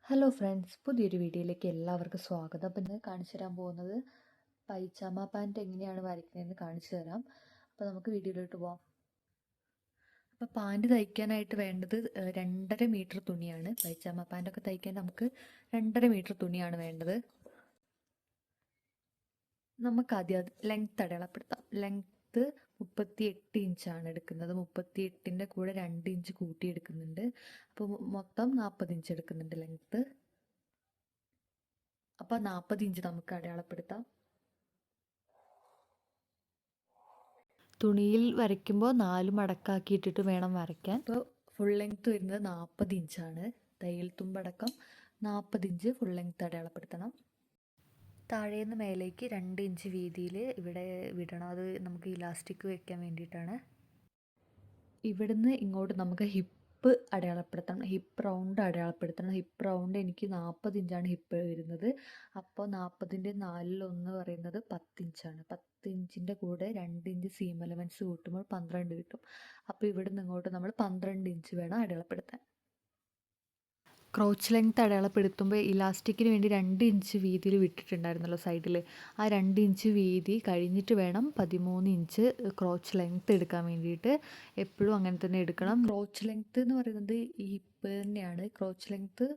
Hello friends, പുതിയൊരു വീഡിയോയിലേക്ക് എല്ലാവർക്കും സ്വാഗതം. അപ്പം ഇന്ന് കാണിച്ചു തരാൻ പോകുന്നത് പൈജാമ പാൻറ്റ് എങ്ങനെയാണ് വരയ്ക്കുന്നതെന്ന് കാണിച്ചു തരാം. അപ്പോൾ നമുക്ക് വീഡിയോയിലോട്ട് പോകാം. അപ്പോൾ പാൻറ്റ് തയ്ക്കാനായിട്ട് വേണ്ടത് 2.5 മീറ്റർ തുണിയാണ്. പൈജാമ പാൻറ്റൊക്കെ തയ്ക്കാൻ നമുക്ക് 2.5 മീറ്റർ തുണിയാണ് വേണ്ടത്. നമുക്കാദ്യം അത് ലെങ്ത്ത് അടയാളപ്പെടുത്താം. ലെങ്ത്ത് 38 ഇഞ്ചാണ് എടുക്കുന്നത്. 38ൻ്റെ കൂടെ 2 ഇഞ്ച് കൂട്ടിയെടുക്കുന്നുണ്ട്. അപ്പോൾ മൊത്തം 40 ഇഞ്ച് എടുക്കുന്നുണ്ട് ലെങ്ത്ത്. അപ്പോൾ 40 ഇഞ്ച് നമുക്ക് അടയാളപ്പെടുത്താം. തുണിയിൽ വരയ്ക്കുമ്പോൾ 4 മടക്കാക്കിയിട്ടിട്ട് വേണം വരയ്ക്കാൻ. ഇപ്പോൾ ഫുൾ ലെങ്ത്ത് വരുന്നത് 40 ഇഞ്ചാണ്. തയ്യൽ തുമ്പടക്കം 40 ഇഞ്ച് ഫുൾ ലെങ്ത്ത് അടയാളപ്പെടുത്തണം. താഴേന്ന് മേലേക്ക് 2 ഇഞ്ച് വീതിയിൽ ഇവിടെ വിടണം. അത് നമുക്ക് ഇലാസ്റ്റിക് വെക്കാൻ വേണ്ടിയിട്ടാണ്. ഇവിടുന്ന് ഇങ്ങോട്ട് നമുക്ക് ഹിപ്പ് അടയാളപ്പെടുത്തണം. ഹിപ്പ് റൗണ്ട് അടയാളപ്പെടുത്തണം. ഹിപ്പ് റൗണ്ട് എനിക്ക് 40 ഇഞ്ചാണ് ഹിപ്പ് വരുന്നത്. അപ്പോൾ 40ൻ്റെ 4/1 പറയുന്നത് 10 ഇഞ്ചാണ്. 10 ഇഞ്ചിൻ്റെ കൂടെ 2 ഇഞ്ച് സീം അലവൻസ് കൂട്ടുമ്പോൾ 12 കിട്ടും. അപ്പോൾ ഇവിടുന്ന് ഇങ്ങോട്ട് നമ്മൾ 12 ഇഞ്ച് വേണം അടയാളപ്പെടുത്താൻ. ക്രോച്ച് ലെങ്ത്ത് അടയാളപ്പെടുത്തുമ്പോൾ ഇലാസ്റ്റിക്കിന് വേണ്ടി 2 ഇഞ്ച് വീതിയിൽ വിട്ടിട്ടുണ്ടായിരുന്നല്ലോ സൈഡിൽ. ആ 2 ഇഞ്ച് വീതി കഴിഞ്ഞിട്ട് വേണം 13 ഇഞ്ച് ക്രോച്ച് ലെങ്ത്ത് എടുക്കാൻ വേണ്ടിയിട്ട്. എപ്പോഴും അങ്ങനെ തന്നെ എടുക്കണം. ക്രോച്ച് ലെങ്ത്ത് എന്ന് പറയുന്നത് ഈ ഹിപ്പ് തന്നെയാണ്. ക്രോച്ച് ലെങ്ത്ത്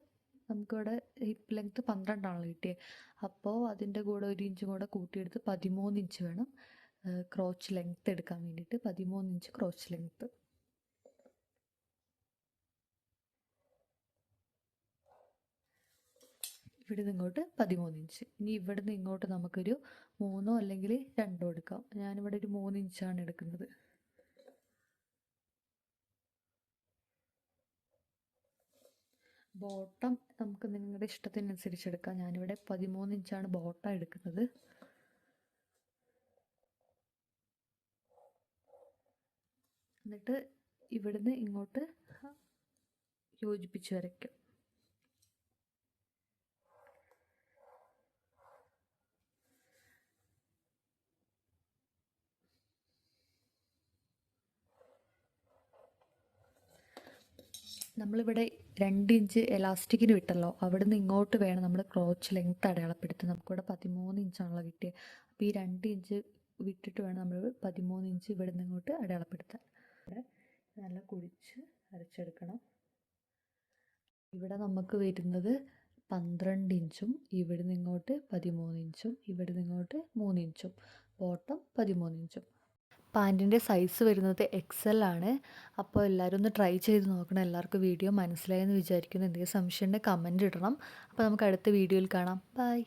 നമുക്കിവിടെ ഹിപ്പ് ലെങ്ത്ത് 12 ആണല്ലോ കിട്ടിയത്. അപ്പോൾ അതിൻ്റെ കൂടെ 1 ഇഞ്ചും കൂടെ കൂട്ടിയെടുത്ത് 13 ഇഞ്ച് വേണം ക്രോച്ച് ലെങ്ത്ത് എടുക്കാൻ വേണ്ടിയിട്ട്. 13 ഇഞ്ച് ക്രോച്ച് ലെങ്ത്ത്. ഇവിടുന്ന് ഇങ്ങോട്ട് 13 ഇഞ്ച്. ഇനി ഇവിടുന്ന് ഇങ്ങോട്ട് നമുക്കൊരു 3 അല്ലെങ്കിൽ 2 എടുക്കാം. ഞാനിവിടെ ഒരു 3 ഇഞ്ചാണ് എടുക്കുന്നത്. ബോട്ടം നമുക്ക് നിങ്ങളുടെ ഇഷ്ടത്തിനനുസരിച്ച് എടുക്കാം. ഞാനിവിടെ 13 ഇഞ്ചാണ് ബോട്ടം എടുക്കുന്നത്. എന്നിട്ട് ഇവിടുന്ന് ഇങ്ങോട്ട് യോജിപ്പിച്ച് വരയ്ക്കാം. നമ്മളിവിടെ 2 ഇഞ്ച് എലാസ്റ്റിക്കിന് വിട്ടല്ലോ, അവിടുന്ന് ഇങ്ങോട്ട് വേണം നമ്മൾ ക്രോച്ച് ലെങ്ത്ത് അടയാളപ്പെടുത്താൻ. നമുക്കിവിടെ 13 ഇഞ്ചാണല്ലോ കിട്ടിയത്. അപ്പോൾ ഈ 2 ഇഞ്ച് വിട്ടിട്ട് വേണം നമ്മൾ 13 ഇഞ്ച് ഇവിടുന്ന് ഇങ്ങോട്ട് അടയാളപ്പെടുത്താൻ. ഇവിടെ നല്ല കുഴിച്ച് വരച്ചെടുക്കണം. ഇവിടെ നമുക്ക് വരുന്നത് 12 ഇഞ്ചും ഇവിടുന്ന് ഇങ്ങോട്ട് 13 ഇഞ്ചും ഇവിടുന്ന് ഇങ്ങോട്ട് 3 ഇഞ്ചും ബോട്ടം 13 ഇഞ്ചും. പാൻറ്റിൻ്റെ സൈസ് വരുന്നത് XL ആണ്. അപ്പോൾ എല്ലാവരും ഒന്ന് ട്രൈ ചെയ്ത് നോക്കണം. എല്ലാവർക്കും വീഡിയോ മനസ്സിലായെന്ന് വിചാരിക്കുന്നു. എന്തെങ്കിലും സംശയം ഉണ്ടെങ്കിൽ കമൻറ്റ് ഇടണം. അപ്പോൾ നമുക്ക് അടുത്ത വീഡിയോയിൽ കാണാം. ബൈ.